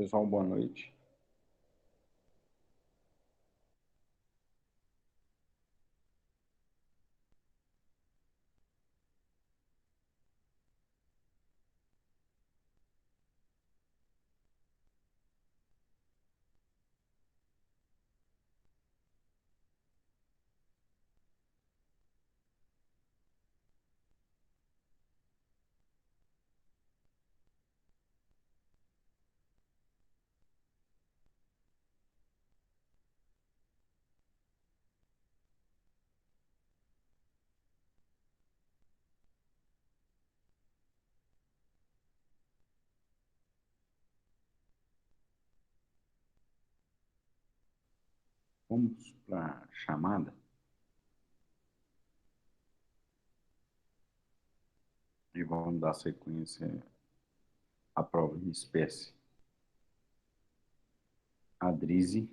Pessoal, boa noite. Vamos para a chamada e vamos dar sequência à prova de espécie. Adrize,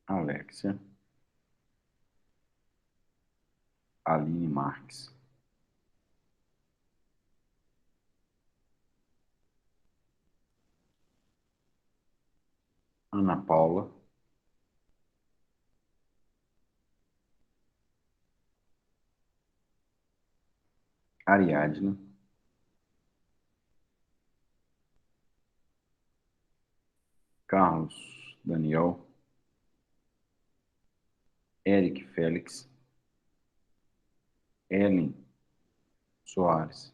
Alexia, Aline Marques. Ana Paula, Ariadne, Carlos Daniel, Eric Félix, Ellen Soares,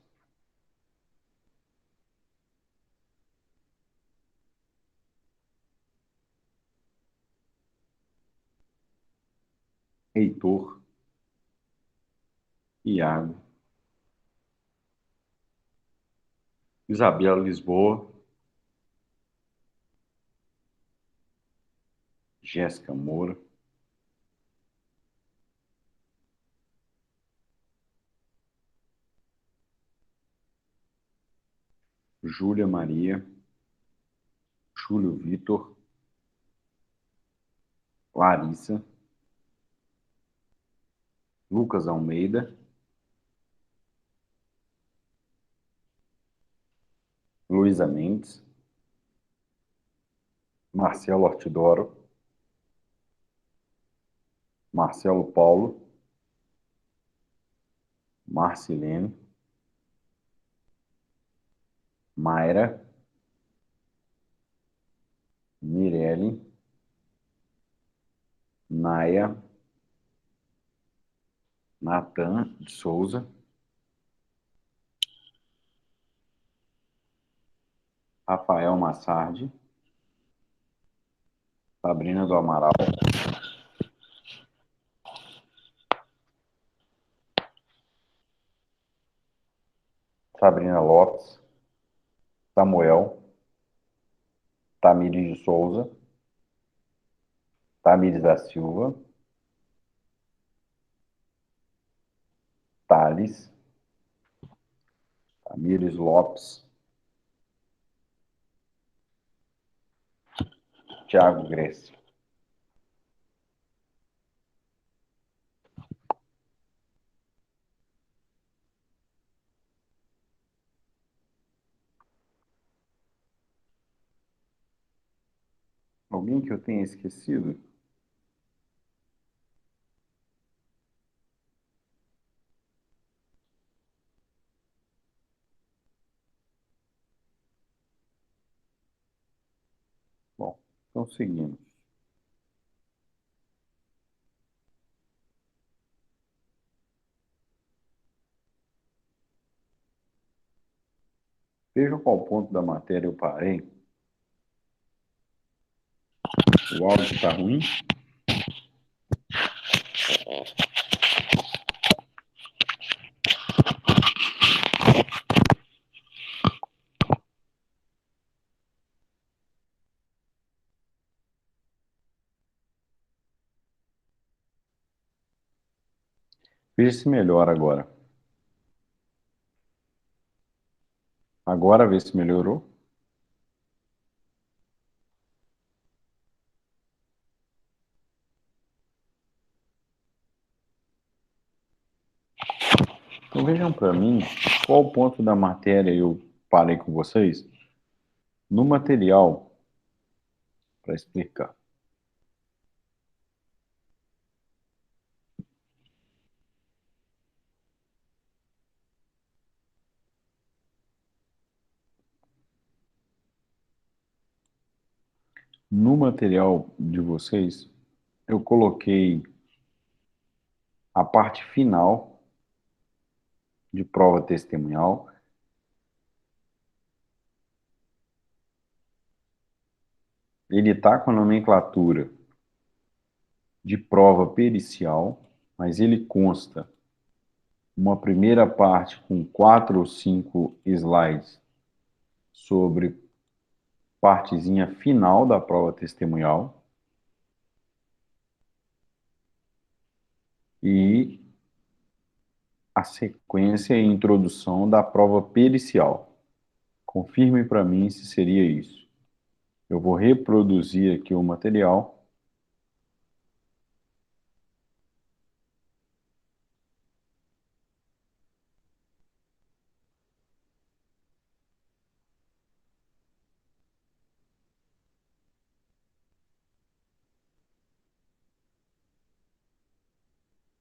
Heitor, Iago, Isabela Lisboa, Jéssica Moura, Júlia Maria, Júlio Vitor, Larissa, Lucas Almeida, Luísa Mendes, Marcelo Ortidoro, Marcelo Paulo, Marcilene, Mayra, Mirelle, Naya, Natan de Souza, Rafael Massardi, Sabrina do Amaral, Sabrina Lopes, Samuel, Tamires de Souza, Tamires da Silva, Thales, Tamires Lopes, Thiago Grécia. Alguém que eu tenha esquecido? Bom, então seguimos. Veja qual ponto da matéria eu parei. O áudio está ruim? Veja se melhora agora. Agora vê se melhorou. Então vejam para mim qual ponto da matéria eu falei com vocês, no material, para explicar. No material de vocês, eu coloquei a parte final de prova testemunhal. Ele está com a nomenclatura de prova pericial, mas ele consta uma primeira parte com 4 ou 5 slides sobre partezinha final da prova testemunhal e a sequência e introdução da prova pericial. Confirme para mim se seria isso. Eu vou reproduzir aqui o material.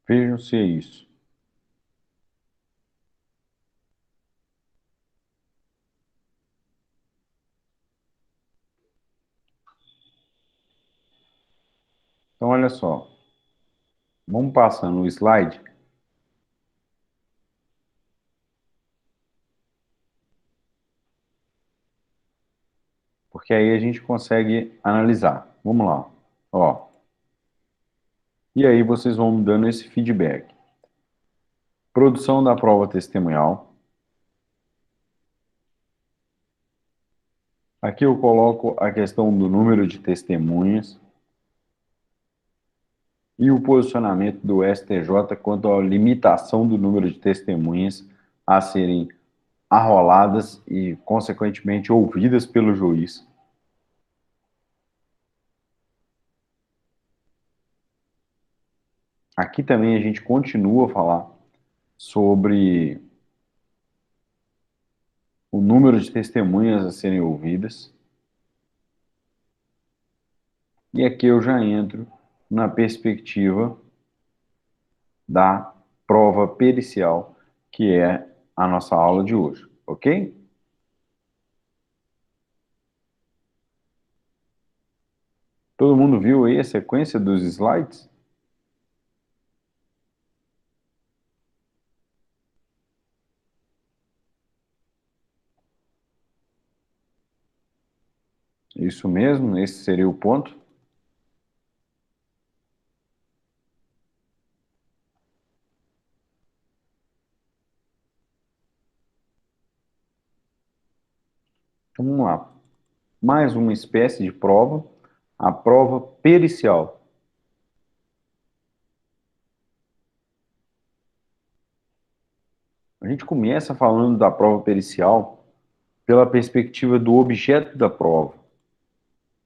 Vejam se é isso. Então, olha só. Vamos passando o slide. Porque aí a gente consegue analisar. Vamos lá. Ó. E aí vocês vão me dando esse feedback. Produção da prova testemunhal. Aqui eu coloco a questão do número de testemunhas e o posicionamento do STJ quanto à limitação do número de testemunhas a serem arroladas e, consequentemente, ouvidas pelo juiz. Aqui também a gente continua a falar sobre o número de testemunhas a serem ouvidas. E aqui eu já entro na perspectiva da prova pericial, que é a nossa aula de hoje, ok? Todo mundo viu aí a sequência dos slides? Isso mesmo, esse seria o ponto. Então vamos lá. Mais uma espécie de prova, a prova pericial. A gente começa falando da prova pericial pela perspectiva do objeto da prova.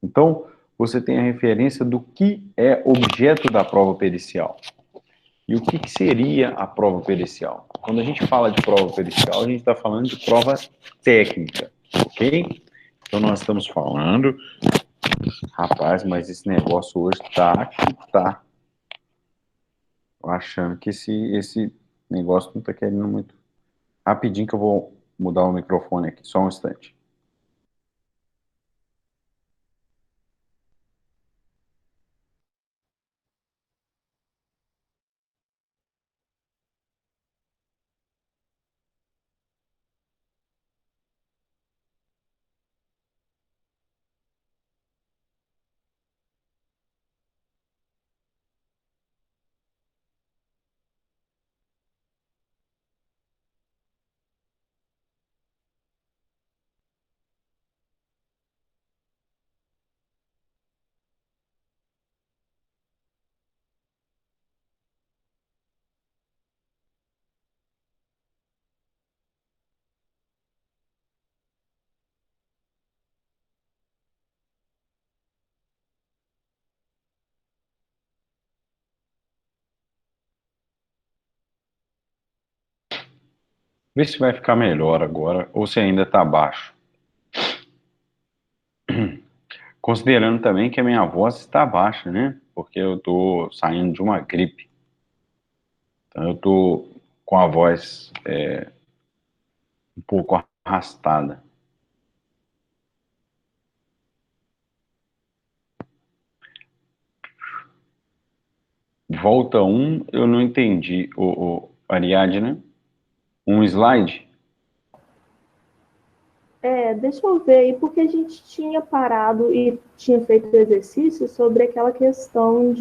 Então, você tem a referência do que é objeto da prova pericial. E o que seria a prova pericial? Quando a gente fala de prova pericial, a gente está falando de prova técnica, ok? Então, nós estamos falando... Rapaz, mas esse negócio hoje tá que tá. Tô achando que esse negócio não tá querendo muito. Rapidinho que eu vou mudar o microfone aqui, só um instante. Vê se vai ficar melhor agora ou se ainda está baixo. Considerando também que a minha voz está baixa, né? Porque eu estou saindo de uma gripe. Então eu estou com a voz um pouco arrastada. Volta um, eu não entendi. O Ariadne, um slide? Deixa eu ver aí, porque a gente tinha parado e tinha feito exercício sobre aquela questão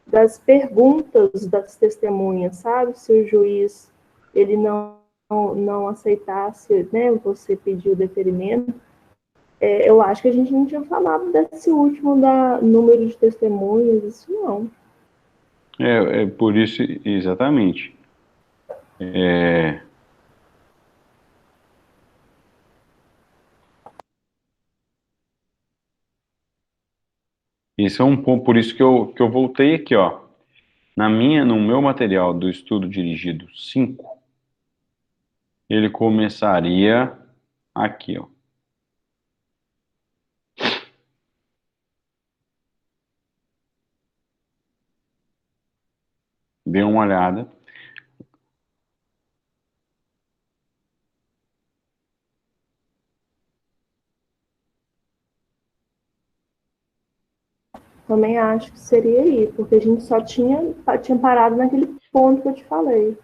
das perguntas das testemunhas, sabe? Se o juiz ele não aceitasse, né, você pedir o deferimento. Eu acho que a gente não tinha falado desse último da número de testemunhas, isso não. É por isso, exatamente. Esse é um ponto, por isso que eu voltei aqui, ó. No meu material do estudo dirigido 5, ele começaria aqui, ó. Dê uma olhada. Também acho que seria aí, porque a gente só tinha parado naquele ponto que eu te falei.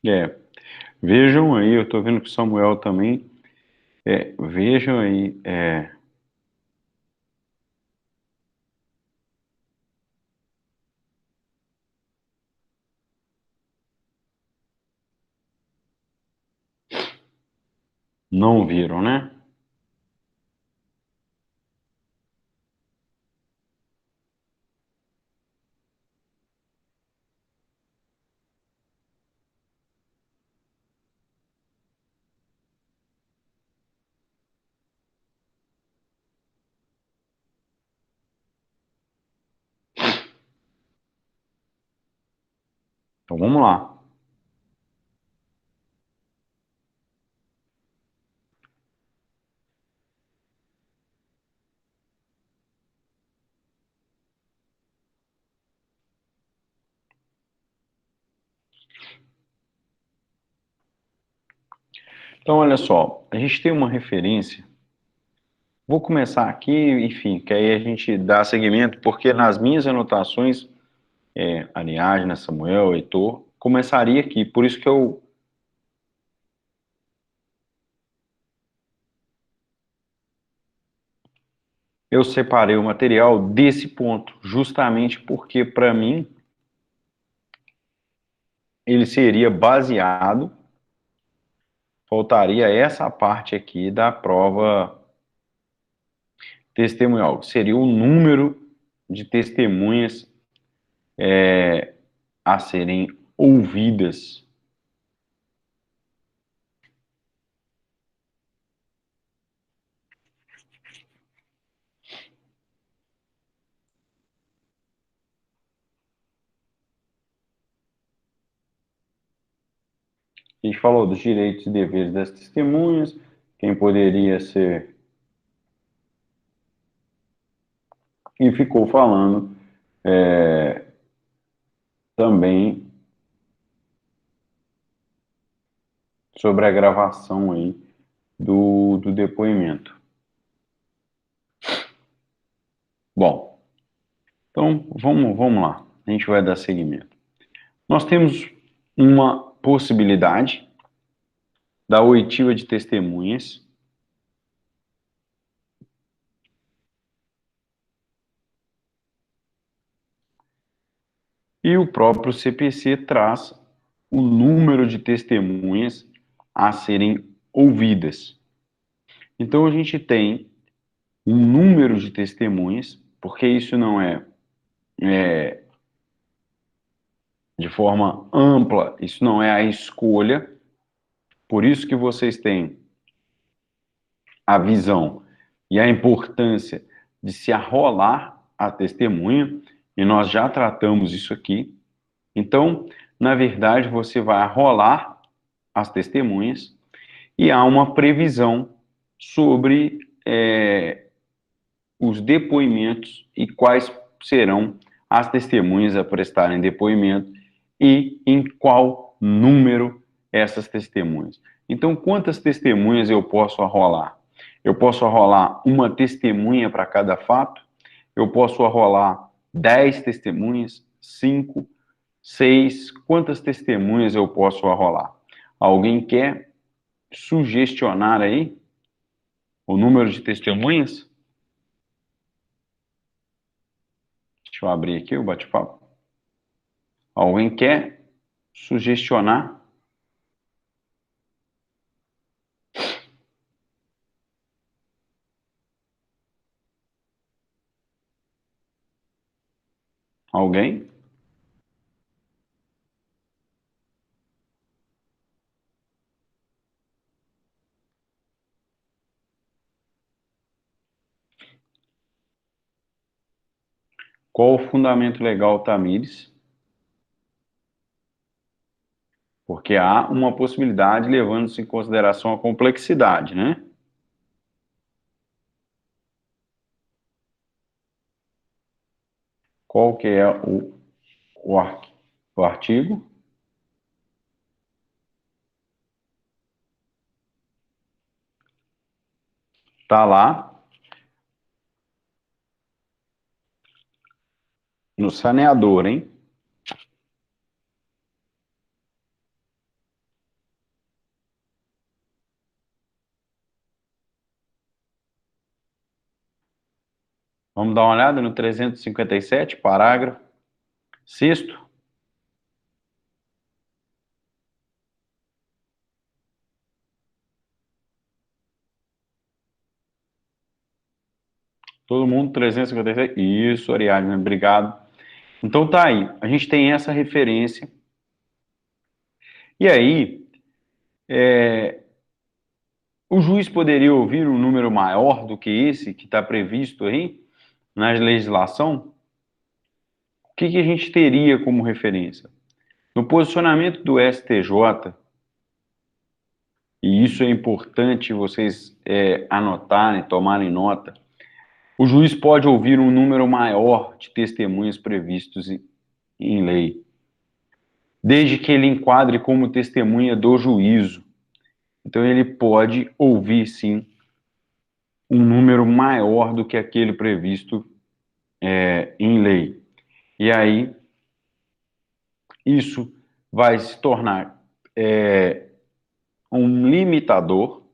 É, vejam aí, eu estou vendo que o Samuel também. Vejam aí. Não viram, né? Então vamos lá. Então, olha só, a gente tem uma referência. Vou começar aqui, enfim, que aí a gente dá seguimento, porque nas minhas anotações, Ariadne, Samuel, Heitor, começaria aqui. Por isso que eu separei o material desse ponto, justamente porque, para mim, ele seria baseado, faltaria essa parte aqui da prova testemunhal, que seria o número de testemunhas a serem ouvidas. A gente falou dos direitos e deveres das testemunhas, quem poderia ser, e ficou falando também sobre a gravação aí do depoimento. Bom, então vamos lá, a gente vai dar seguimento. Nós temos uma possibilidade da oitiva de testemunhas e o próprio CPC traz o número de testemunhas a serem ouvidas. Então a gente tem um número de testemunhas, porque isso não é de forma ampla, isso não é a escolha, por isso que vocês têm a visão e a importância de se arrolar a testemunha, e nós já tratamos isso aqui. Então, na verdade, você vai arrolar as testemunhas e há uma previsão sobre os depoimentos e quais serão as testemunhas a prestarem depoimento e em qual número essas testemunhas. Então, quantas testemunhas eu posso arrolar? Eu posso arrolar uma testemunha para cada fato? Eu posso arrolar 10 testemunhas? 5? 6? Quantas testemunhas eu posso arrolar? Alguém quer sugestionar aí o número de testemunhas? Deixa eu abrir aqui o bate-papo. Alguém quer sugestionar? Alguém? Qual o fundamento legal, Tamires? Porque há uma possibilidade levando-se em consideração a complexidade, né? Qual que é o, o artigo? Tá lá no saneador, hein? Vamos dar uma olhada no 357, parágrafo 6º. Todo mundo, 357. Isso, Ariadne, obrigado. Então tá aí, a gente tem essa referência. E aí, o juiz poderia ouvir um número maior do que esse que está previsto aí na legislação? O que a gente teria como referência? No posicionamento do STJ, e isso é importante vocês anotarem, tomarem nota, o juiz pode ouvir um número maior de testemunhas previstos em lei, desde que ele enquadre como testemunha do juízo. Então, ele pode ouvir, sim, um número maior do que aquele previsto em lei. E aí, isso vai se tornar um limitador,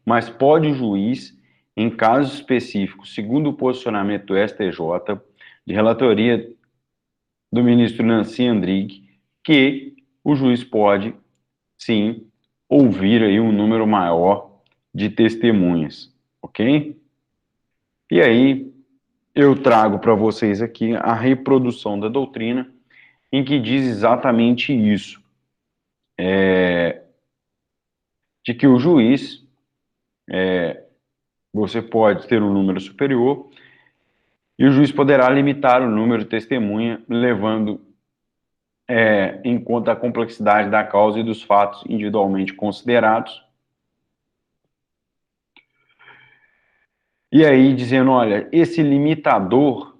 mas pode o juiz, em casos específicos, segundo o posicionamento do STJ, de relatoria do ministro Nancy Andrighi, que o juiz pode, sim, ouvir aí um número maior de testemunhas, ok? E aí, eu trago para vocês aqui a reprodução da doutrina, em que diz exatamente isso, de que o juiz, você pode ter um número superior, e o juiz poderá limitar o número de testemunha, levando em conta a complexidade da causa e dos fatos individualmente considerados. E aí, dizendo, olha, esse limitador,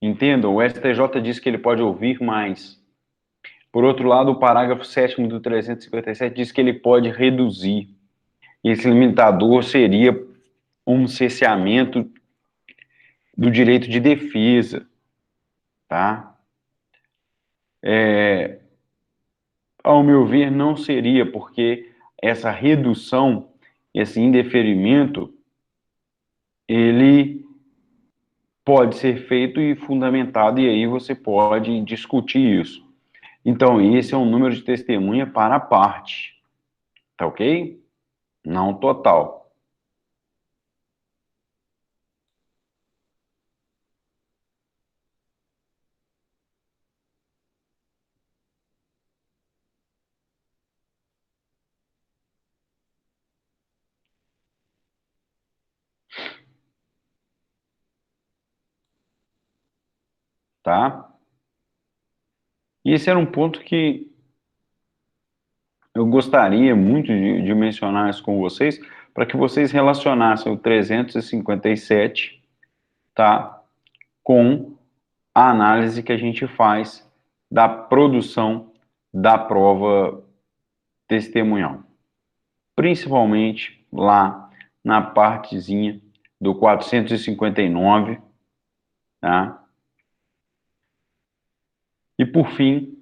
entendam, o STJ diz que ele pode ouvir mais. Por outro lado, o parágrafo 7º do 357 diz que ele pode reduzir. E esse limitador seria um cerceamento do direito de defesa, tá? Ao meu ver, não seria, porque essa redução, esse indeferimento, ele pode ser feito e fundamentado, e aí você pode discutir isso. Então, esse é um número de testemunha para a parte, tá ok? Não total. tá? E esse era um ponto que eu gostaria muito de mencionar isso com vocês, para que vocês relacionassem o 357, tá, com a análise que a gente faz da produção da prova testemunhal, principalmente lá na partezinha do 459, tá? E por fim,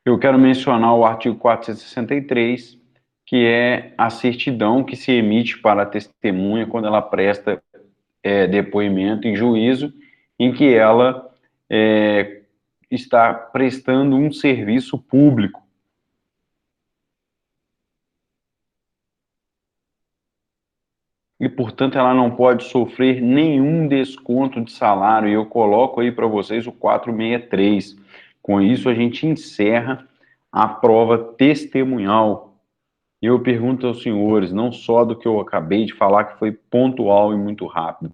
eu quero mencionar o artigo 463, que é a certidão que se emite para a testemunha quando ela presta depoimento em juízo, em que ela está prestando um serviço público. E, portanto, ela não pode sofrer nenhum desconto de salário. E eu coloco aí para vocês o 463. Com isso, a gente encerra a prova testemunhal. E eu pergunto aos senhores, não só do que eu acabei de falar, que foi pontual e muito rápido,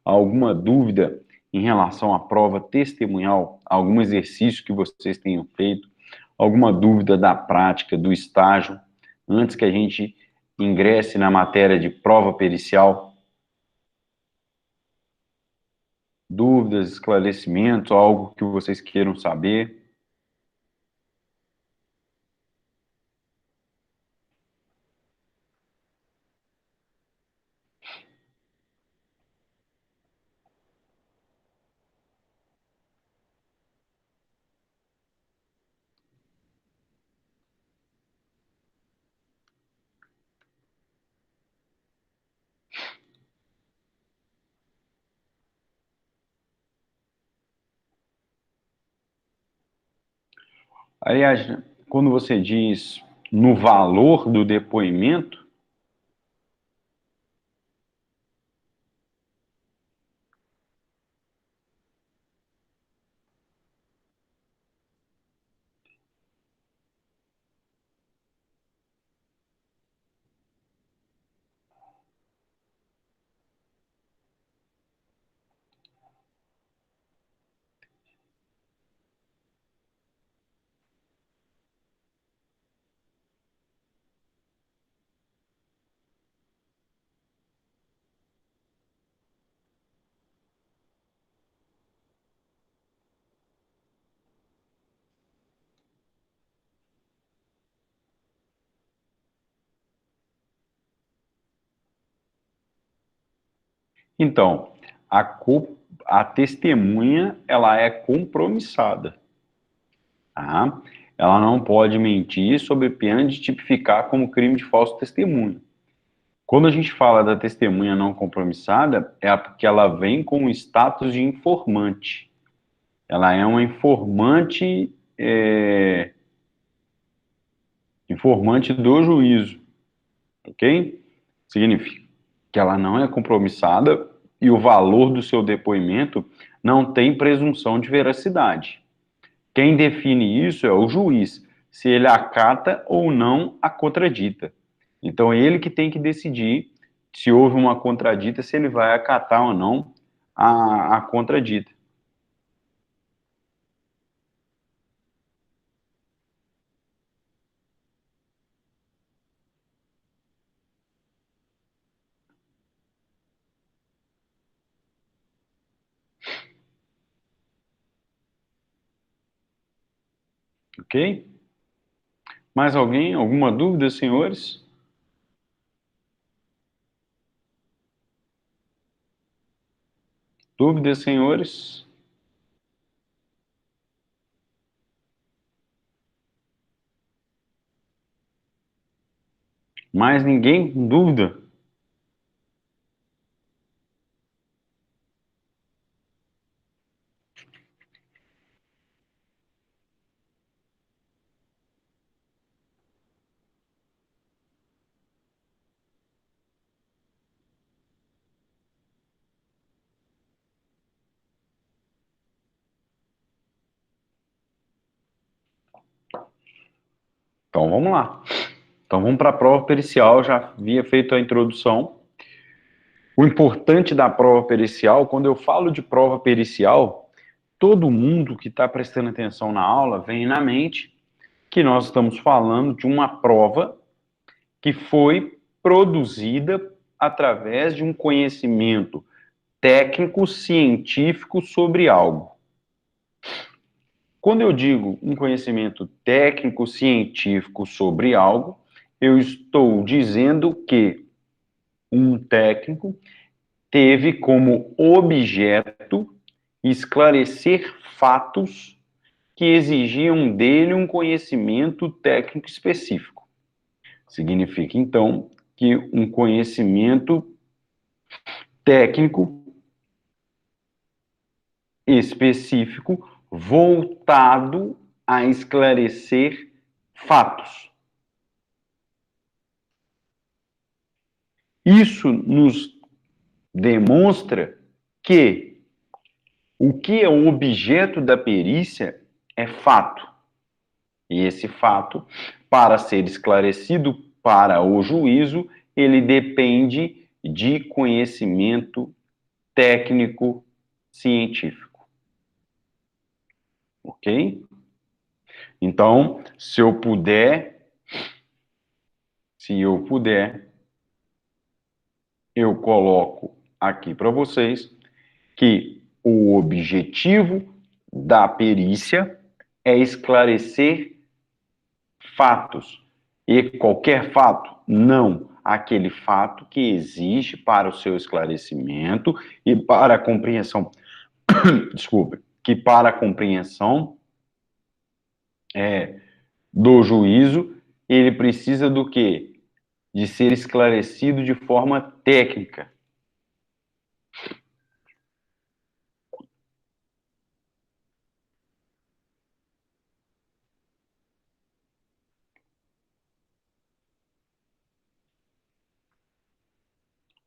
alguma dúvida em relação à prova testemunhal? Algum exercício que vocês tenham feito? Alguma dúvida da prática, do estágio, antes que a gente ingresse na matéria de prova pericial? Dúvidas, esclarecimentos, algo que vocês queiram saber? Aliás, quando você diz no valor do depoimento, então, a testemunha, ela é compromissada, tá? Ela não pode mentir sob pena de tipificar como crime de falso testemunho. Quando a gente fala da testemunha não compromissada, é porque ela vem com o status de informante. Ela é uma informante, informante do juízo, ok? Significa que ela não é compromissada e o valor do seu depoimento não tem presunção de veracidade. Quem define isso é o juiz, se ele acata ou não a contradita. Então, é ele que tem que decidir se houve uma contradita, se ele vai acatar ou não a contradita. Ok? Mais alguém? Alguma dúvida, senhores? Dúvidas, senhores? Mais ninguém com dúvida? Então vamos lá. Então vamos para a prova pericial. Já havia feito a introdução. O importante da prova pericial, quando eu falo de prova pericial, todo mundo que está prestando atenção na aula vem na mente que nós estamos falando de uma prova que foi produzida através de um conhecimento técnico científico sobre algo. Quando eu digo um conhecimento técnico científico sobre algo, eu estou dizendo que um técnico teve como objeto esclarecer fatos que exigiam dele um conhecimento técnico específico. Significa, então, que um conhecimento técnico específico voltado a esclarecer fatos. Isso nos demonstra que o que é o objeto da perícia é fato. E esse fato, para ser esclarecido para o juízo, ele depende de conhecimento técnico científico. Ok? Então, se eu puder, eu coloco aqui para vocês que o objetivo da perícia é esclarecer fatos. E qualquer fato? Não. Aquele fato que existe para o seu esclarecimento e para a compreensão, desculpe, que para a compreensão do juízo, ele precisa do quê? De ser esclarecido de forma técnica.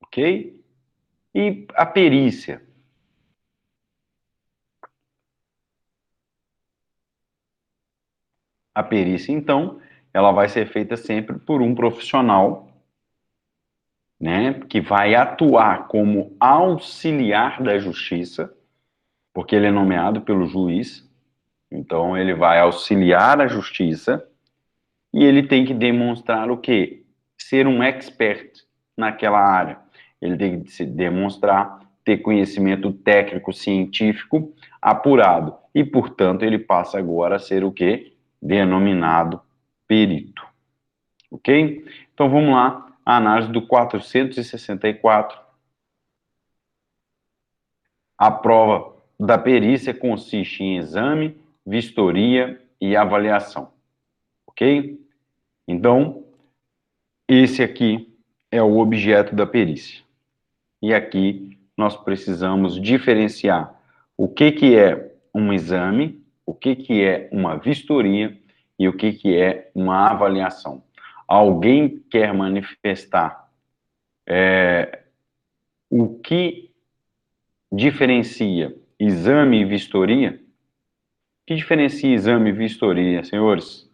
Ok? E a perícia? A perícia, então, ela vai ser feita sempre por um profissional, né, que vai atuar como auxiliar da justiça, porque ele é nomeado pelo juiz, então ele vai auxiliar a justiça e ele tem que demonstrar o quê? Ser um expert naquela área. Ele tem que se demonstrar ter conhecimento técnico científico apurado e, portanto, ele passa agora a ser o quê? Denominado perito. Ok? Então vamos lá, a análise do 464. A prova da perícia consiste em exame, vistoria e avaliação. Ok? Então, esse aqui é o objeto da perícia. E aqui nós precisamos diferenciar o que é um exame, o que é uma vistoria e o que é uma avaliação. Alguém quer manifestar o que diferencia exame e vistoria? O que diferencia exame e vistoria, senhores?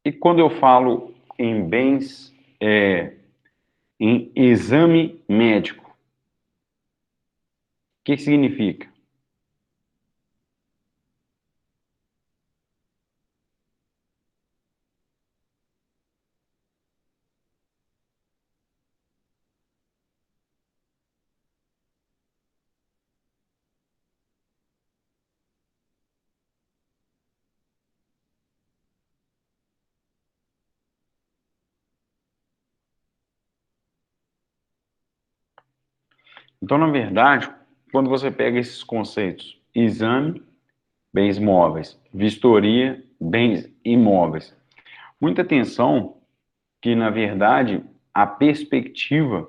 E quando eu falo em bens, em exame médico, o que significa? Então, na verdade, quando você pega esses conceitos, exame, bens móveis, vistoria, bens imóveis, muita atenção que, na verdade, a perspectiva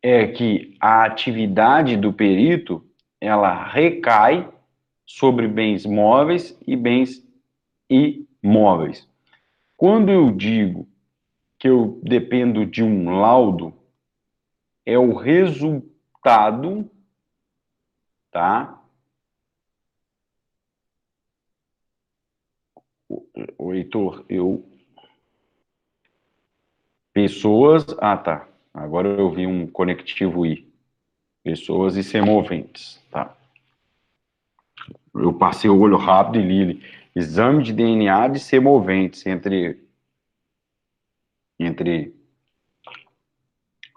é que a atividade do perito, ela recai sobre bens móveis e bens imóveis. Quando eu digo que eu dependo de um laudo, é o resultado, tá? O Heitor, pessoas, tá. Agora eu vi um conectivo I. Pessoas e semoventes, tá? Eu passei o olho rápido e li. Exame de DNA de semoventes entre,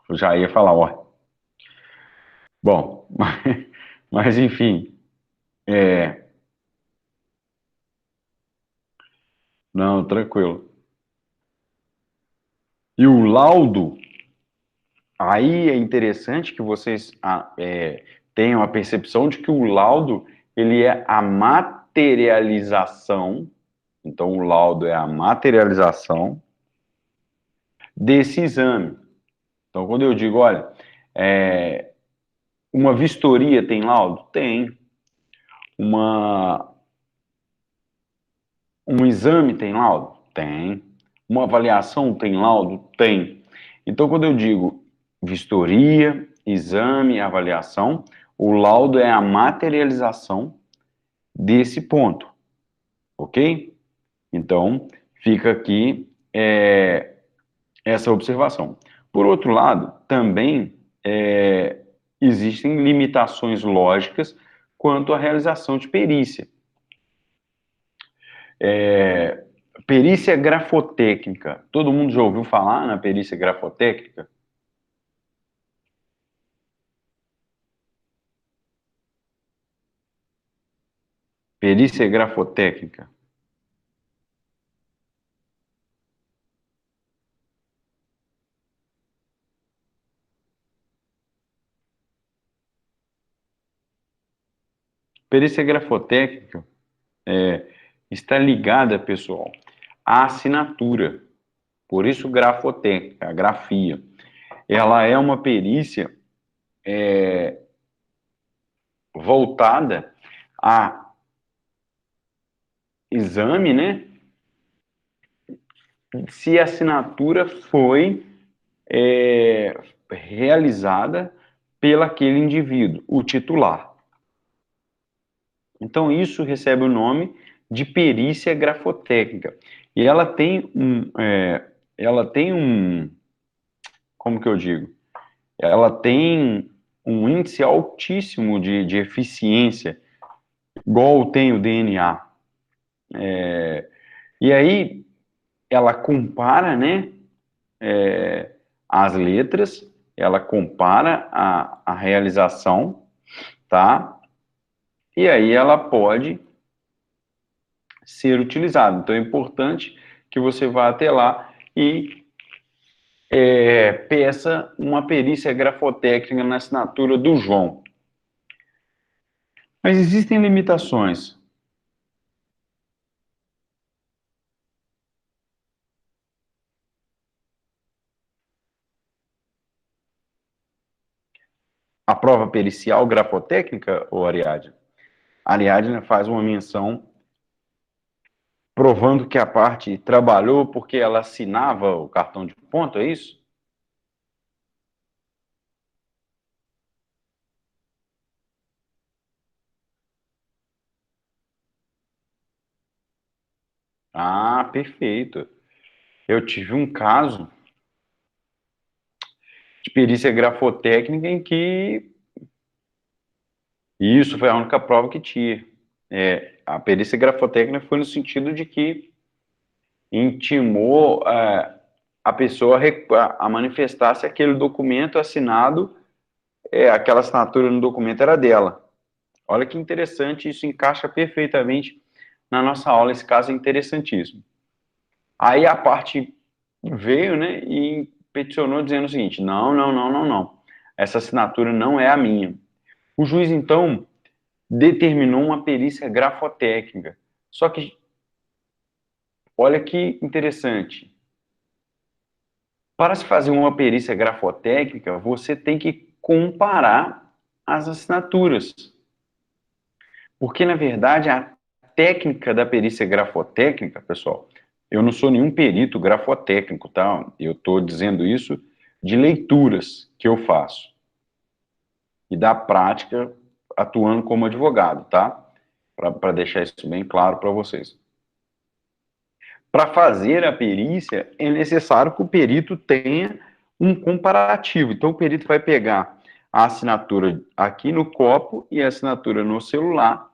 eu já ia falar, ó. Bom, mas enfim, não, tranquilo. E o laudo, aí é interessante que vocês tenham a percepção de que o laudo, ele é a materialização, então o laudo é a materialização desse exame. Então, quando eu digo, olha, uma vistoria tem laudo? Tem. Um exame tem laudo? Tem. Uma avaliação tem laudo? Tem. Então, quando eu digo vistoria, exame, avaliação, o laudo é a materialização desse ponto, ok? Então, fica aqui essa observação. Por outro lado, também existem limitações lógicas quanto à realização de perícia. Perícia grafotécnica. Todo mundo já ouviu falar na perícia grafotécnica? Perícia grafotécnica. Perícia grafotécnica está ligada, pessoal, à assinatura. Por isso, grafotécnica, a grafia. Ela é uma perícia voltada a exame, né? Se a assinatura foi realizada pelaquele indivíduo, o titular. Então, isso recebe o nome de perícia grafotécnica. E como que eu digo? Ela tem um índice altíssimo de eficiência, igual tem o DNA. E aí, ela compara, né, as letras, ela compara a realização, tá? E aí ela pode ser utilizada. Então é importante que você vá até lá e peça uma perícia grafotécnica na assinatura do João. Mas existem limitações. A prova pericial grafotécnica, ou Ariadne? A Ariadne faz uma menção provando que a parte trabalhou porque ela assinava o cartão de ponto, é isso? Ah, perfeito. Eu tive um caso de perícia grafotécnica em que isso foi a única prova que tinha. A perícia grafotécnica foi no sentido de que intimou a pessoa a manifestar se aquele documento assinado, aquela assinatura no documento era dela. Olha que interessante, isso encaixa perfeitamente na nossa aula, esse caso é interessantíssimo. Aí a parte veio, né, e peticionou dizendo o seguinte, não. essa assinatura não é a minha. O juiz, então, determinou uma perícia grafotécnica. Só que, olha que interessante. Para se fazer uma perícia grafotécnica, você tem que comparar as assinaturas. Porque, na verdade, a técnica da perícia grafotécnica, pessoal, eu não sou nenhum perito grafotécnico, tá? Eu estou dizendo isso de leituras que eu faço e da prática atuando como advogado, tá? Para deixar isso bem claro para vocês. Para fazer a perícia, é necessário que o perito tenha um comparativo. Então, o perito vai pegar a assinatura aqui no copo e a assinatura no celular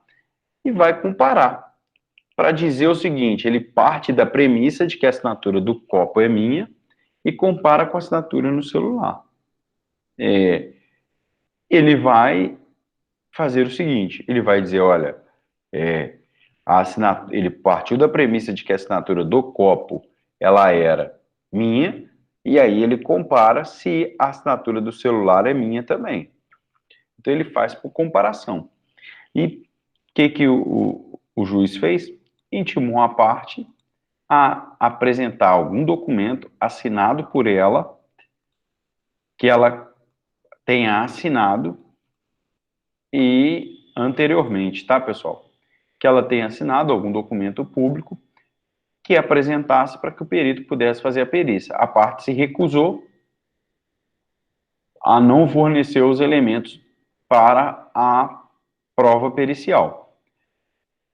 e vai comparar. Para dizer o seguinte, ele parte da premissa de que a assinatura do copo é minha e compara com a assinatura no celular. Ele vai fazer o seguinte, ele vai dizer, olha, ele partiu da premissa de que a assinatura do copo ela era minha, e aí ele compara se a assinatura do celular é minha também. Então ele faz por comparação. E o que o juiz fez? Intimou a parte a apresentar algum documento assinado por ela, que ela tenha assinado e anteriormente, tá, pessoal? Que ela tenha assinado algum documento público que apresentasse para que o perito pudesse fazer a perícia. A parte se recusou a não fornecer os elementos para a prova pericial.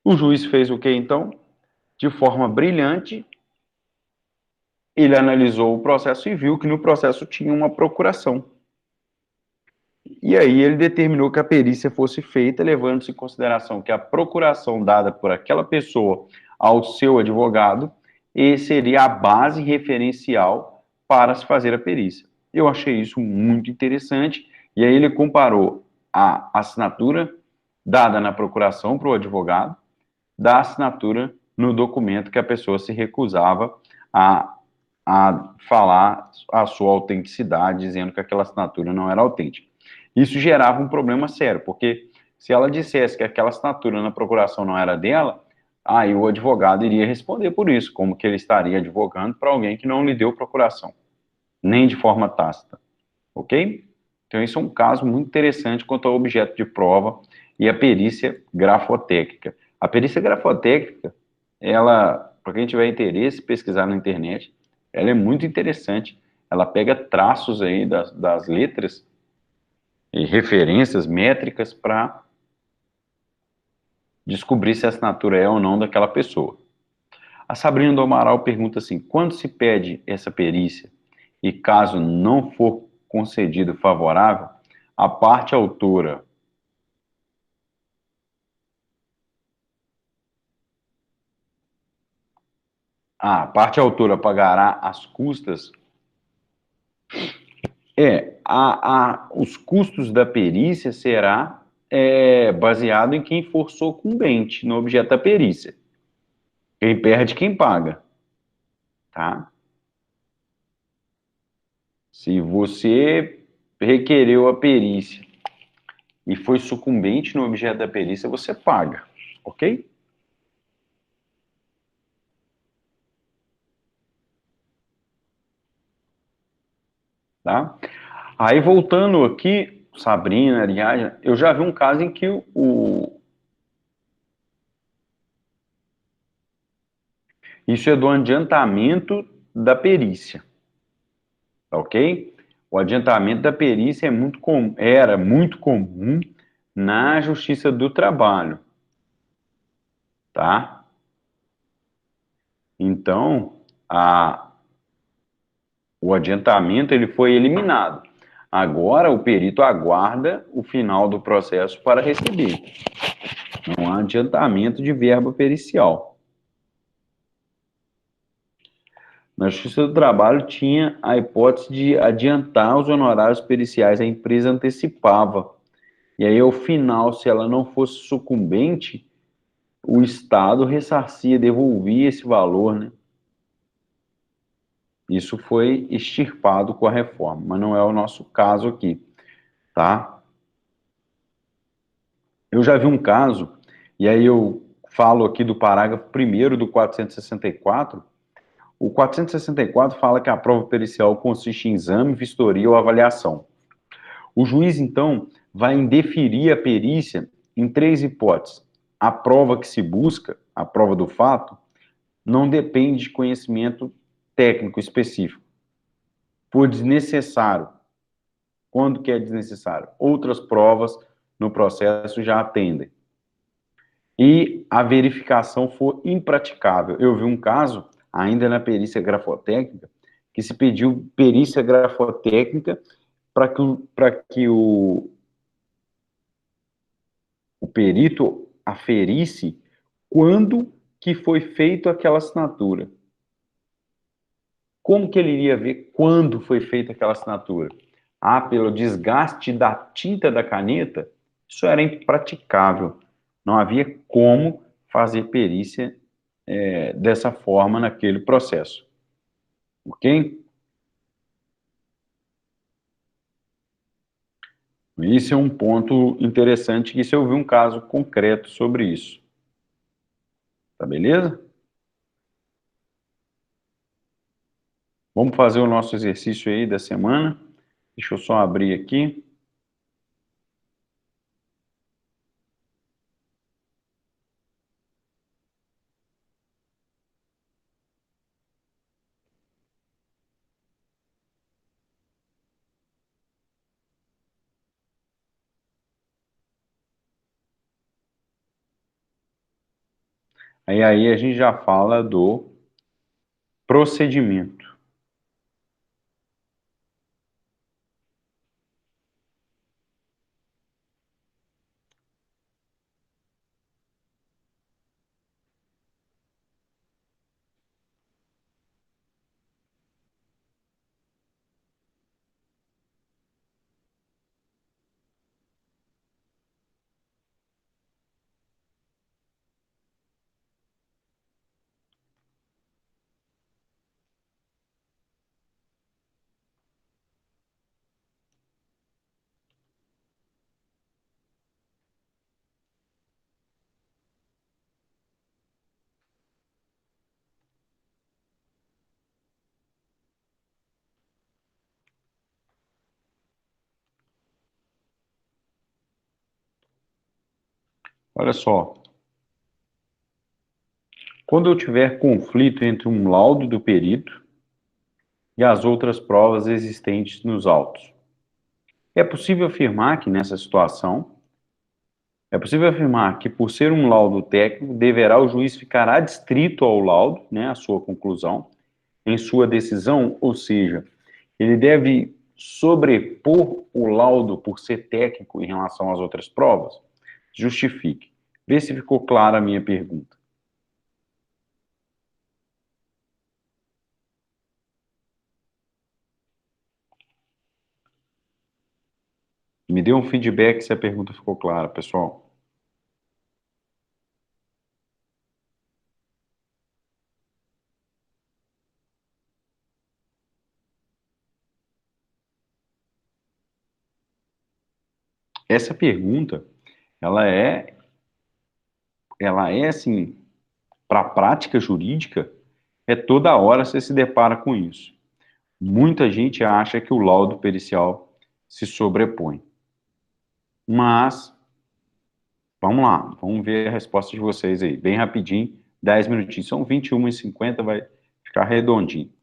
O juiz fez o que então? De forma brilhante, ele analisou o processo e viu que no processo tinha uma procuração. E aí ele determinou que a perícia fosse feita, levando-se em consideração que a procuração dada por aquela pessoa ao seu advogado e seria a base referencial para se fazer a perícia. Eu achei isso muito interessante, e aí ele comparou a assinatura dada na procuração para o advogado da assinatura no documento que a pessoa se recusava a falar a sua autenticidade, dizendo que aquela assinatura não era autêntica. Isso gerava um problema sério, porque se ela dissesse que aquela assinatura na procuração não era dela, aí o advogado iria responder por isso, como que ele estaria advogando para alguém que não lhe deu procuração, nem de forma tácita, ok? Então, isso é um caso muito interessante quanto ao objeto de prova e a perícia grafotécnica. A perícia grafotécnica, ela, para quem tiver interesse, pesquisar na internet, ela é muito interessante. Ela pega traços aí das letras e referências métricas para descobrir se a assinatura é ou não daquela pessoa. A Sabrina do Amaral pergunta assim, quando se pede essa perícia e caso não for concedido favorável, a parte autora pagará as custas. Os custos da perícia será baseado em quem for sucumbente no objeto da perícia. Quem perde, quem paga. Tá? Se você requereu a perícia e foi sucumbente no objeto da perícia, você paga, ok? Tá? Aí, voltando aqui, Sabrina, aliás, eu já vi um caso em que isso é do adiantamento da perícia, tá ok? O adiantamento da perícia era muito comum na Justiça do Trabalho, tá? Então, o adiantamento ele foi eliminado. Agora o perito aguarda o final do processo para receber. Não há adiantamento de verba pericial. Na Justiça do Trabalho tinha a hipótese de adiantar os honorários periciais, a empresa antecipava. E aí, ao final, se ela não fosse sucumbente, o Estado ressarcia, devolvia esse valor, né? Isso foi extirpado com a reforma, mas não é o nosso caso aqui. tá? Eu já vi um caso, e aí eu falo aqui do parágrafo primeiro do 464. O 464 fala que a prova pericial consiste em exame, vistoria ou avaliação. O juiz, então, vai indeferir a perícia em três hipóteses. A prova que se busca, a prova do fato, não depende de conhecimento técnico específico. For desnecessário. Quando que é desnecessário? Outras provas no processo já atendem. E a verificação for impraticável. Eu vi um caso, ainda na perícia grafotécnica, que se pediu perícia grafotécnica para que o perito aferisse quando que foi feita aquela assinatura. Como que ele iria ver quando foi feita aquela assinatura? Ah, pelo desgaste da tinta da caneta? Isso era impraticável. Não havia como fazer perícia dessa forma naquele processo. Ok? Isso é um ponto interessante, que se eu vi um caso concreto sobre isso. Tá beleza? Vamos fazer o nosso exercício aí da semana. Deixa eu só abrir aqui. Aí a gente já fala do procedimento. Olha só, quando eu tiver conflito entre um laudo do perito e as outras provas existentes nos autos, é possível afirmar que nessa situação, é possível afirmar que por ser um laudo técnico, deverá o juiz ficar adstrito ao laudo, né, à sua conclusão, em sua decisão, ou seja, ele deve sobrepor o laudo por ser técnico em relação às outras provas? Justifique. Vê se ficou clara a minha pergunta. Me dê um feedback se a pergunta ficou clara, pessoal. Essa pergunta, ela é, ela é assim, para a prática jurídica, é toda hora você se depara com isso. Muita gente acha que o laudo pericial se sobrepõe. Mas, vamos lá, vamos ver a resposta de vocês aí, bem rapidinho, 10 minutinhos, são 21h50, vai ficar redondinho.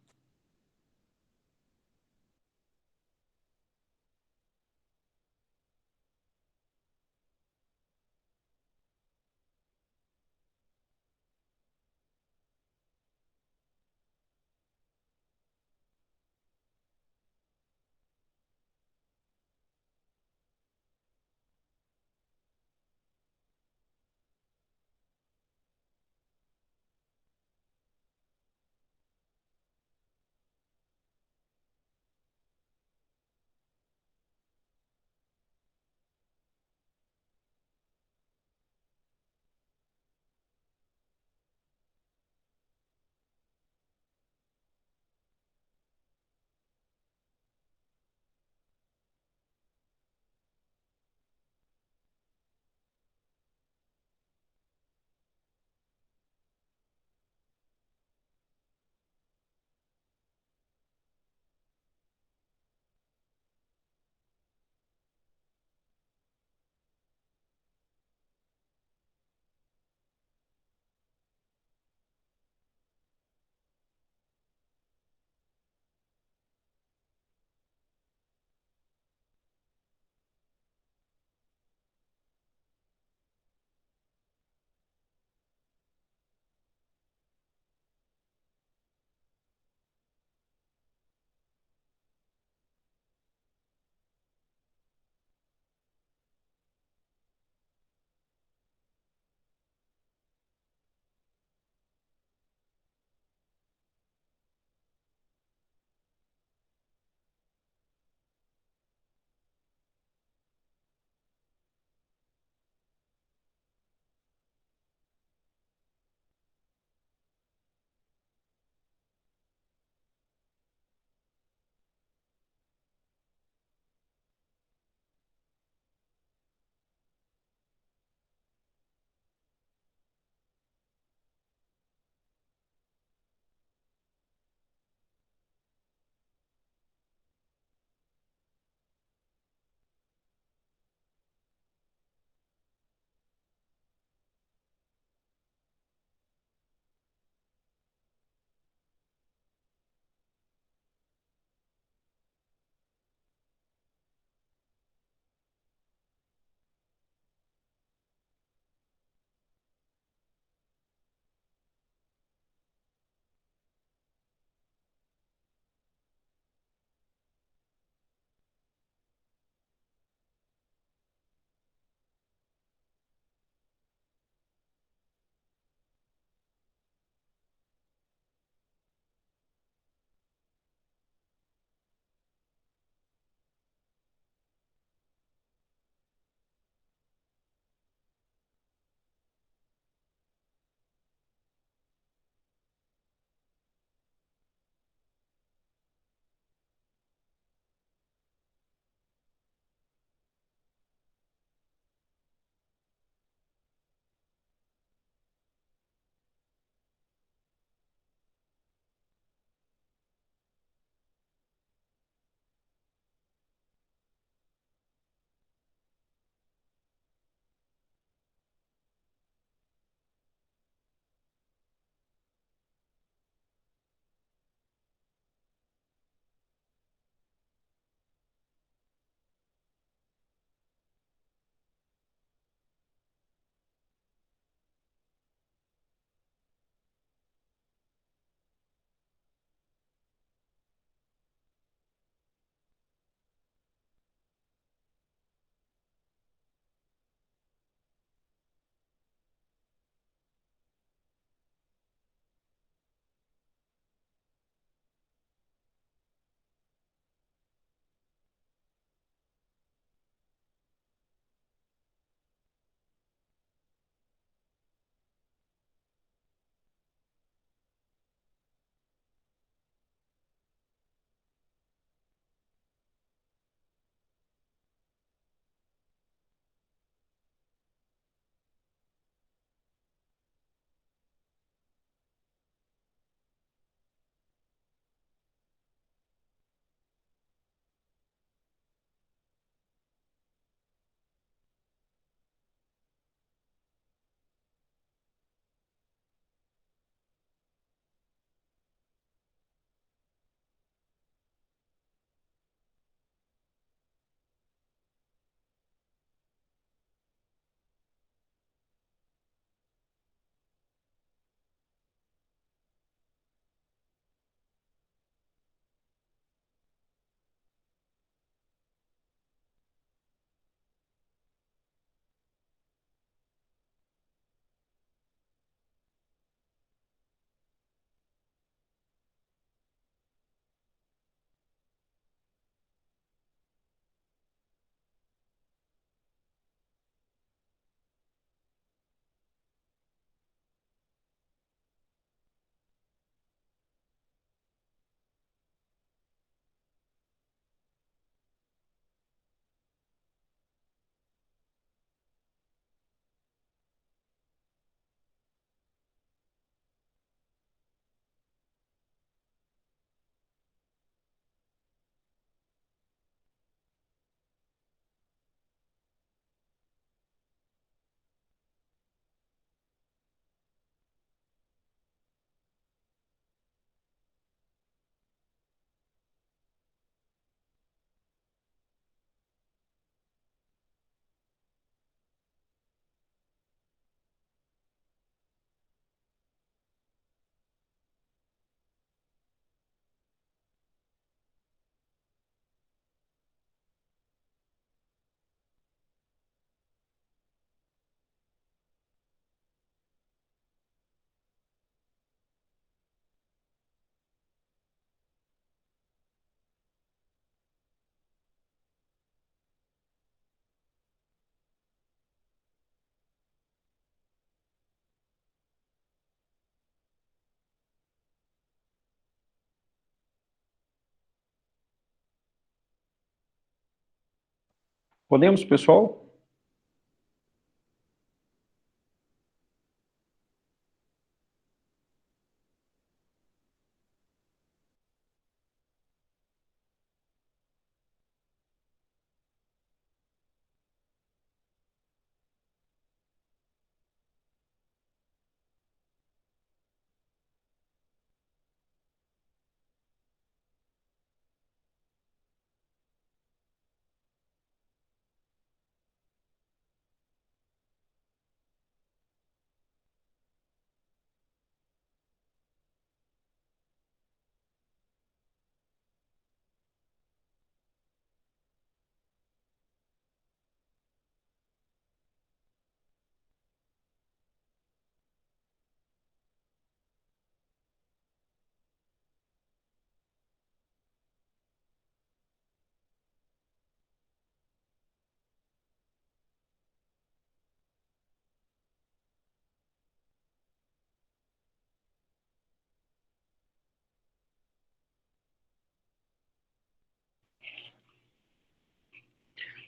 Podemos, pessoal?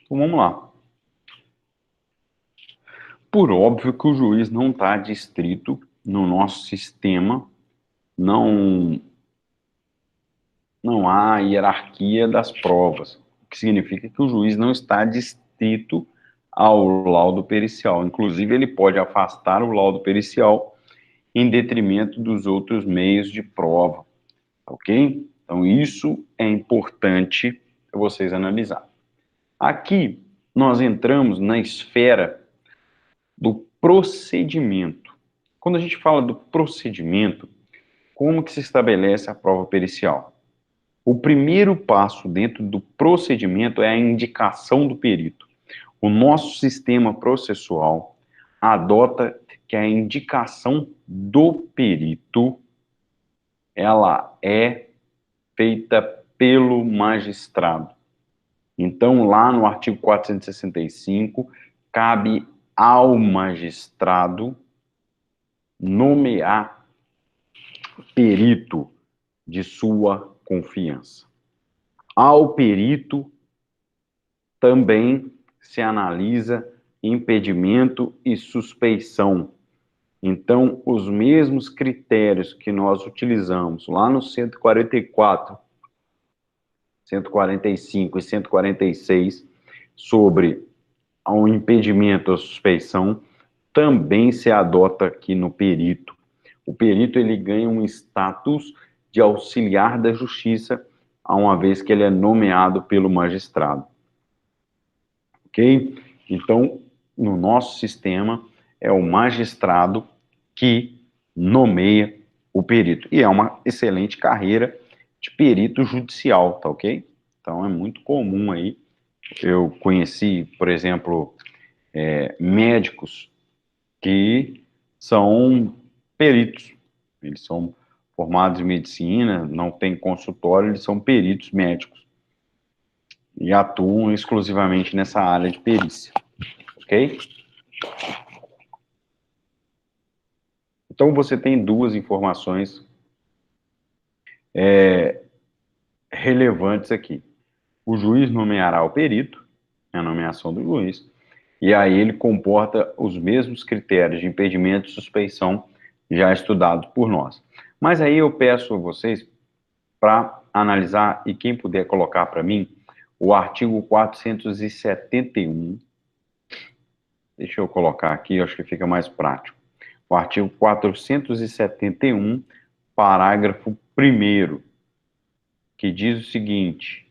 Então vamos lá. Por óbvio que o juiz não está distrito no nosso sistema, não há hierarquia das provas, o que significa que o juiz não está distrito ao laudo pericial. Inclusive, ele pode afastar o laudo pericial em detrimento dos outros meios de prova, ok? Então, isso é importante vocês analisarem. Aqui, nós entramos na esfera do procedimento. Quando a gente fala do procedimento, como que se estabelece a prova pericial? O primeiro passo dentro do procedimento é a indicação do perito. O nosso sistema processual adota que a indicação do perito, ela é feita pelo magistrado. Então, lá no artigo 465, cabe ao magistrado nomear perito de sua confiança. Ao perito também se analisa impedimento e suspeição. Então, os mesmos critérios que nós utilizamos lá no 144, 145 e 146 sobre o impedimento ou suspeição também se adota aqui no perito. O perito ele ganha um status de auxiliar da justiça, uma vez que ele é nomeado pelo magistrado. Ok? Então, no nosso sistema, é o magistrado que nomeia o perito. E é uma excelente carreira de perito judicial, tá ok? Então, é muito comum aí. Eu conheci, por exemplo, médicos que são peritos. Eles são formados em medicina, não têm consultório, eles são peritos médicos e atuam exclusivamente nessa área de perícia, ok? Então, você tem duas informações relevantes aqui. O juiz nomeará o perito, é a nomeação do juiz, e aí ele comporta os mesmos critérios de impedimento e suspeição já estudados por nós. Mas aí eu peço a vocês para analisar, e quem puder colocar para mim, o artigo 471. Deixa eu colocar aqui, acho que fica mais prático. O artigo 471, parágrafo 1º, que diz o seguinte: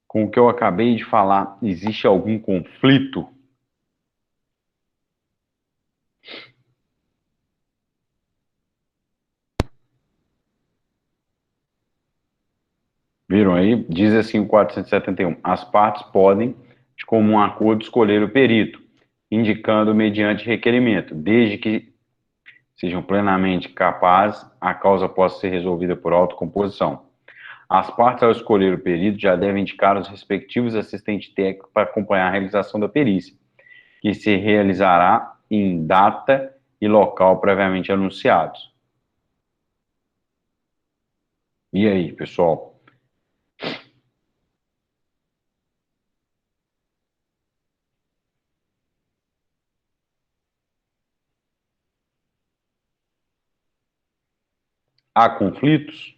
com o que eu acabei de falar, existe algum conflito? Viram aí? Diz assim o 471. As partes podem, de comum acordo, escolher o perito, indicando mediante requerimento, desde que sejam plenamente capazes, a causa possa ser resolvida por autocomposição. As partes, ao escolher o perito, já devem indicar os respectivos assistentes técnicos para acompanhar a realização da perícia, que se realizará em data e local previamente anunciados. E aí, pessoal? Há conflitos?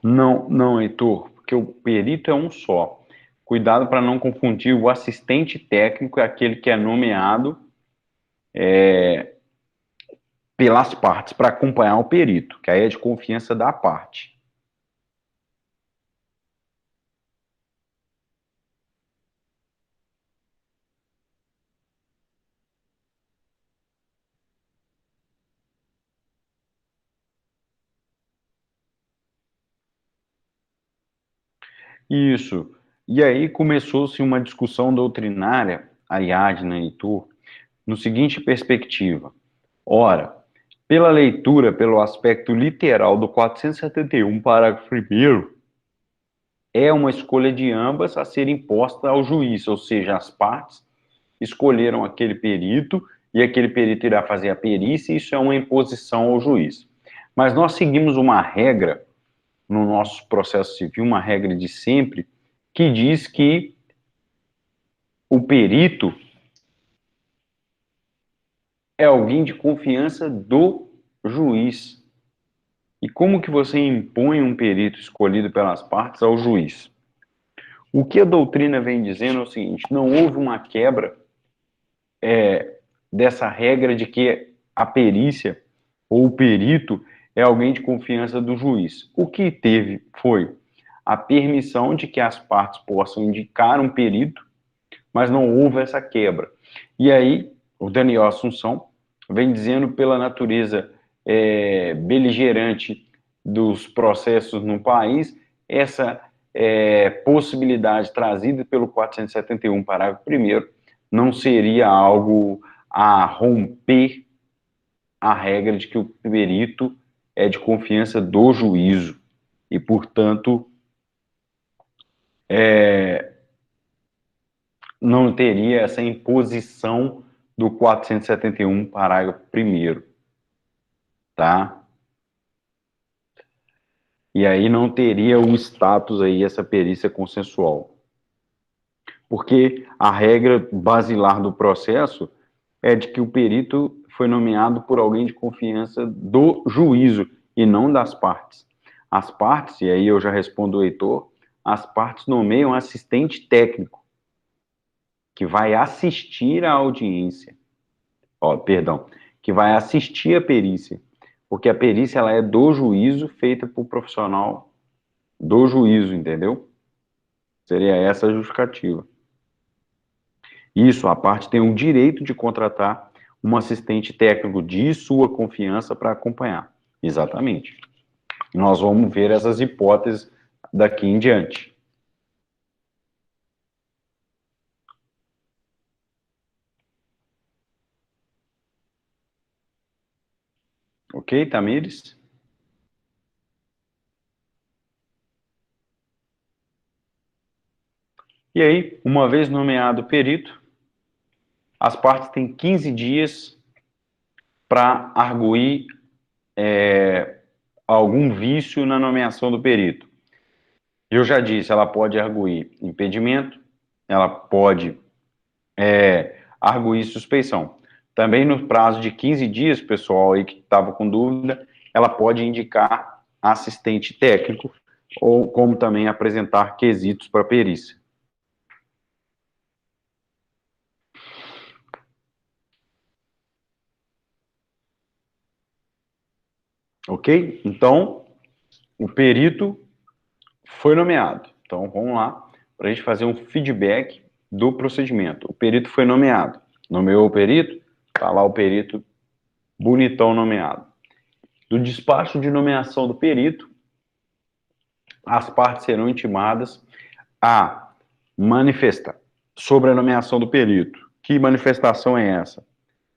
Não, não, Heitor, porque o perito é um só. Cuidado para não confundir o assistente técnico, é aquele que é nomeado pelas partes para acompanhar o perito, que aí é de confiança da parte. Isso. E aí começou-se uma discussão doutrinária, Ariadna e Heitor, no seguinte perspectiva. Ora, pela leitura, pelo aspecto literal do 471, parágrafo 1º, é uma escolha de ambas a ser imposta ao juiz, ou seja, as partes escolheram aquele perito e aquele perito irá fazer a perícia, e isso é uma imposição ao juiz. Mas nós seguimos uma regra no nosso processo civil, uma regra de sempre, que diz que o perito é alguém de confiança do juiz. E como que você impõe um perito escolhido pelas partes ao juiz? O que a doutrina vem dizendo é o seguinte: não houve uma quebra dessa regra de que a perícia ou o perito é alguém de confiança do juiz. O que teve foi a permissão de que as partes possam indicar um perito, mas não houve essa quebra. E aí, o Daniel Assunção vem dizendo pela natureza beligerante dos processos no país, essa possibilidade trazida pelo 471, parágrafo 1º, não seria algo a romper a regra de que o perito é de confiança do juízo e, portanto, não teria essa imposição do 471, parágrafo 1º, tá? E aí não teria o status aí, essa perícia consensual. Porque a regra basilar do processo é de que o perito foi nomeado por alguém de confiança do juízo e não das partes. As partes, e aí eu já respondo o Heitor, as partes nomeiam assistente técnico, que vai assistir à audiência. Ó, perdão, que vai assistir a perícia, porque a perícia ela é do juízo, feita por profissional do juízo, entendeu? Seria essa a justificativa. Isso, a parte tem o direito de contratar um assistente técnico de sua confiança para acompanhar. Exatamente. Nós vamos ver essas hipóteses daqui em diante. Ok, Tamires? E aí, uma vez nomeado perito, as partes têm 15 dias para arguir algum vício na nomeação do perito. Eu já disse, ela pode arguir impedimento, ela pode arguir suspeição. Também no prazo de 15 dias, pessoal aí que estava com dúvida, ela pode indicar assistente técnico ou como também apresentar quesitos para perícia. Ok? Então, o perito foi nomeado. Então, vamos lá para a gente fazer um feedback do procedimento. O perito foi nomeado. Nomeou o perito, está lá o perito bonitão nomeado. do despacho de nomeação do perito, as partes serão intimadas a manifestar sobre a nomeação do perito. Que manifestação é essa?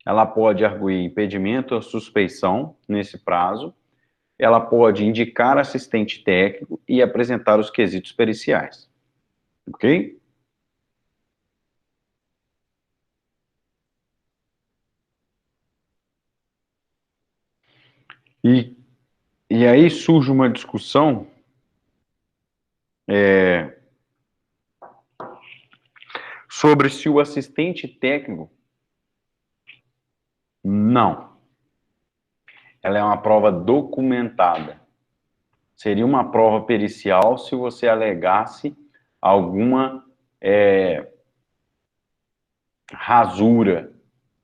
Ela pode arguir impedimento ou suspeição nesse prazo, ela pode indicar assistente técnico e apresentar os quesitos periciais. Ok? E aí surge uma discussão sobre se o assistente técnico. Não. Ela é uma prova documentada. Seria uma prova pericial se você alegasse alguma rasura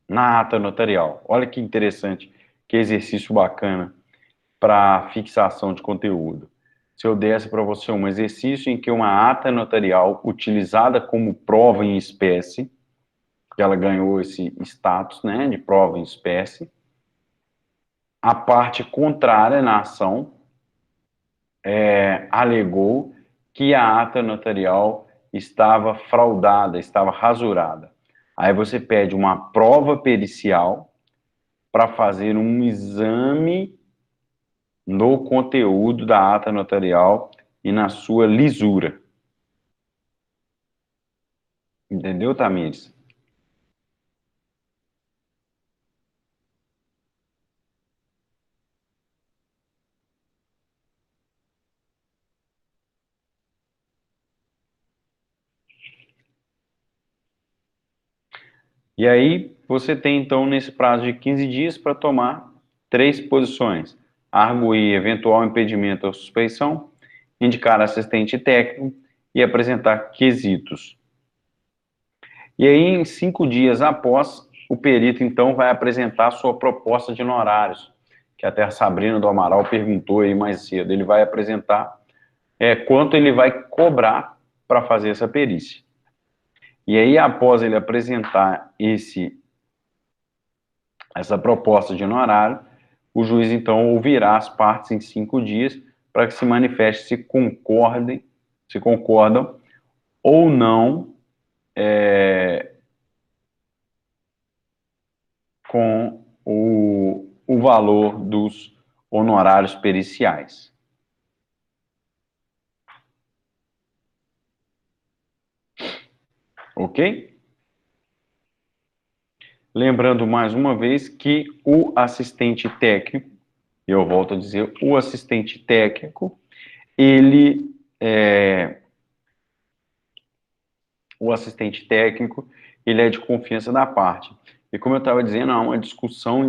na ata notarial. Olha que interessante, que exercício bacana para fixação de conteúdo. Se eu desse para você um exercício em que uma ata notarial utilizada como prova em espécie, que ela ganhou esse status, né, de prova em espécie, a parte contrária na ação alegou que a ata notarial estava fraudada, estava rasurada. Aí você pede uma prova pericial para fazer um exame no conteúdo da ata notarial e na sua lisura. Entendeu, Tamires? E aí, você tem, então, nesse prazo de 15 dias para tomar 3 posições. Arguir eventual impedimento ou suspeição, indicar assistente técnico e apresentar quesitos. E aí, em 5 dias após, o perito, então, vai apresentar a sua proposta de honorários, que até a Sabrina do Amaral perguntou aí mais cedo. Ele vai apresentar quanto ele vai cobrar para fazer essa perícia. E aí, após ele apresentar essa proposta de honorário, o juiz, então, ouvirá as partes em 5 dias para que se manifeste se concordam ou não com o valor dos honorários periciais. Ok? Lembrando mais uma vez que o assistente técnico, eu volto a dizer, o assistente técnico, o assistente técnico, ele é de confiança da parte. E como eu estava dizendo, há uma discussão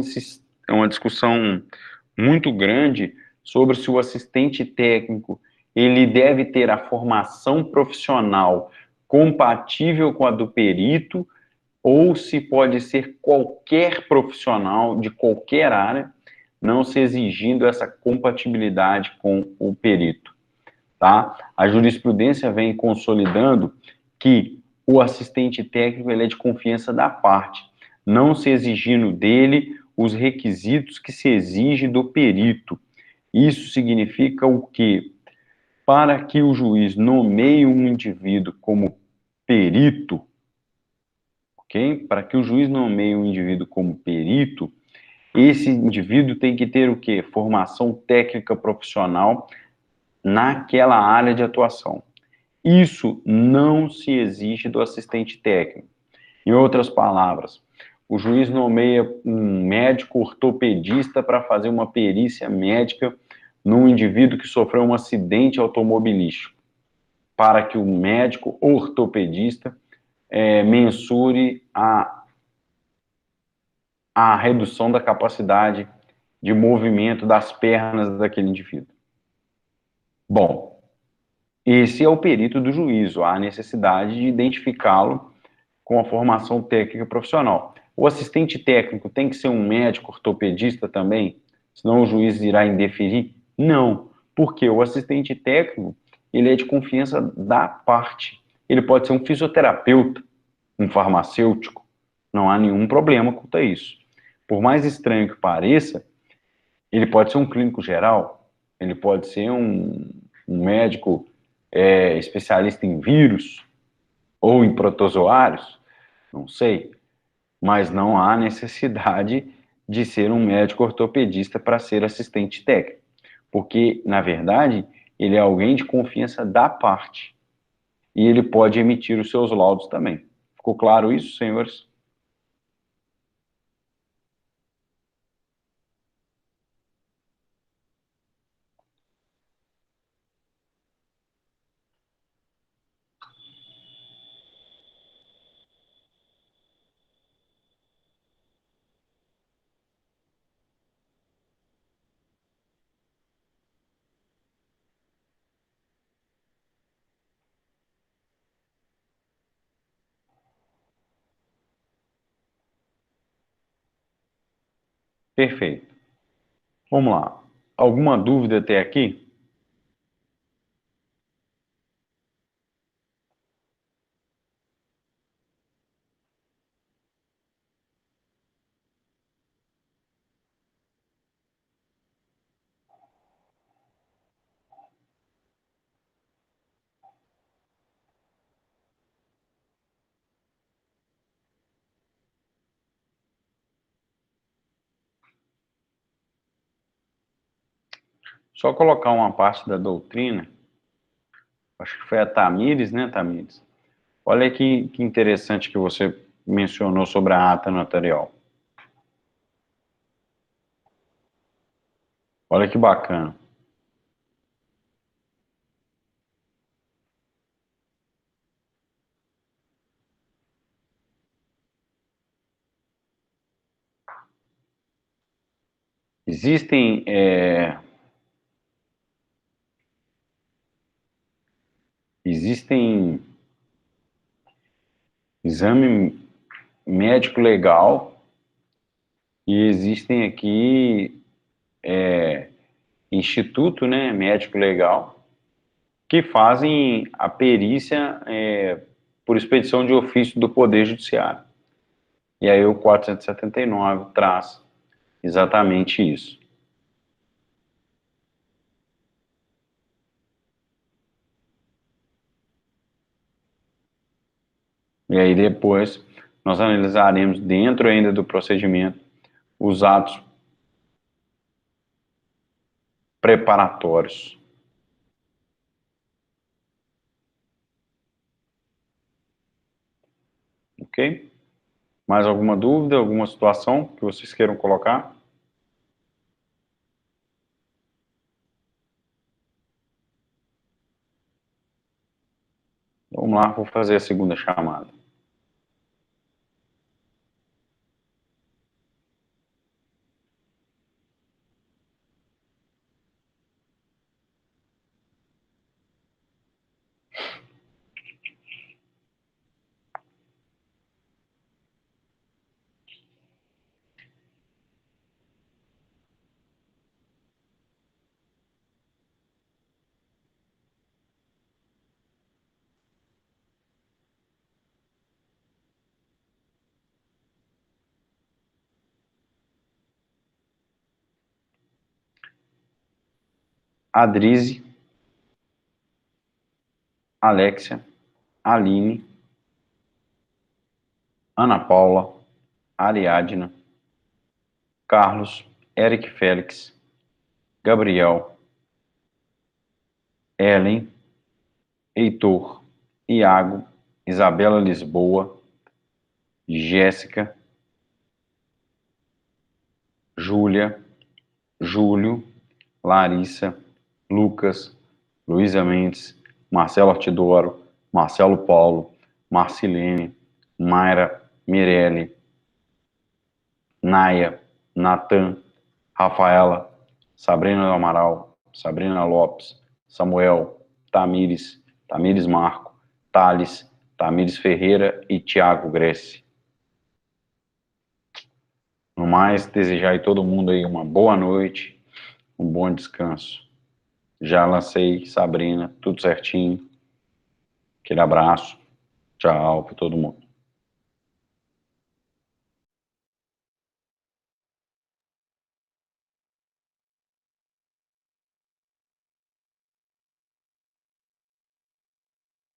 muito grande sobre se o assistente técnico ele deve ter a formação profissional compatível com a do perito ou se pode ser qualquer profissional de qualquer área, não se exigindo essa compatibilidade com o perito, tá? A jurisprudência vem consolidando que o assistente técnico ele é de confiança da parte, não se exigindo dele os requisitos que se exige do perito. Isso significa o quê? Para que o juiz nomeie um indivíduo como perito, ok? Para que o juiz nomeie um indivíduo como perito, esse indivíduo tem que ter o quê? Formação técnica profissional naquela área de atuação. Isso não se exige do assistente técnico. Em outras palavras, o juiz nomeia um médico ortopedista para fazer uma perícia médica num indivíduo que sofreu um acidente automobilístico, para que o médico ortopedista mensure a redução da capacidade de movimento das pernas daquele indivíduo. Bom, esse é o perito do juízo, há necessidade de identificá-lo com a formação técnica profissional. O assistente técnico tem que ser um médico ortopedista também? Senão o juiz irá indeferir? Não, porque o assistente técnico, ele é de confiança da parte. Ele pode ser um fisioterapeuta, um farmacêutico, não há nenhum problema quanto a isso. Por mais estranho que pareça, Ele pode ser um clínico geral, ele pode ser um médico especialista em vírus ou em protozoários, não sei, mas não há necessidade de ser um médico ortopedista para ser assistente técnico, porque, na verdade, ele é alguém de confiança da parte e ele pode emitir os seus laudos também. Ficou claro isso, senhores? Perfeito. Vamos lá. Alguma dúvida até aqui? Só colocar uma parte da doutrina, acho que foi a Tamires, né, Tamires? Olha que interessante que você mencionou sobre a ata notarial. Olha que bacana. Existem, existem exame médico legal e existem aqui instituto, né, médico legal, que fazem a perícia por expedição de ofício do Poder Judiciário. E aí o 479 traz exatamente isso. E aí depois nós analisaremos dentro ainda do procedimento os atos preparatórios. Ok? Mais alguma dúvida, alguma situação que vocês queiram colocar? Vamos lá, vou fazer a segunda chamada. Adrize, Alexia, Aline, Ana Paula, Ariadna, Carlos, Eric Félix, Gabriel, Ellen, Heitor, Iago, Isabela Lisboa, Jéssica, Júlia, Júlio, Larissa, Lucas, Luísa Mendes, Marcelo Artidoro, Marcelo Paulo, Marcilene, Mayra, Mirelle, Naya, Natan, Rafaela, Sabrina do Amaral, Sabrina Lopes, Samuel, Tamires, Tamires Marco, Thales, Tamires Ferreira e Tiago Gressi. No mais, desejar a todo mundo aí uma boa noite, um bom descanso. Já lancei, Sabrina, tudo certinho. Aquele abraço. Tchau para todo mundo.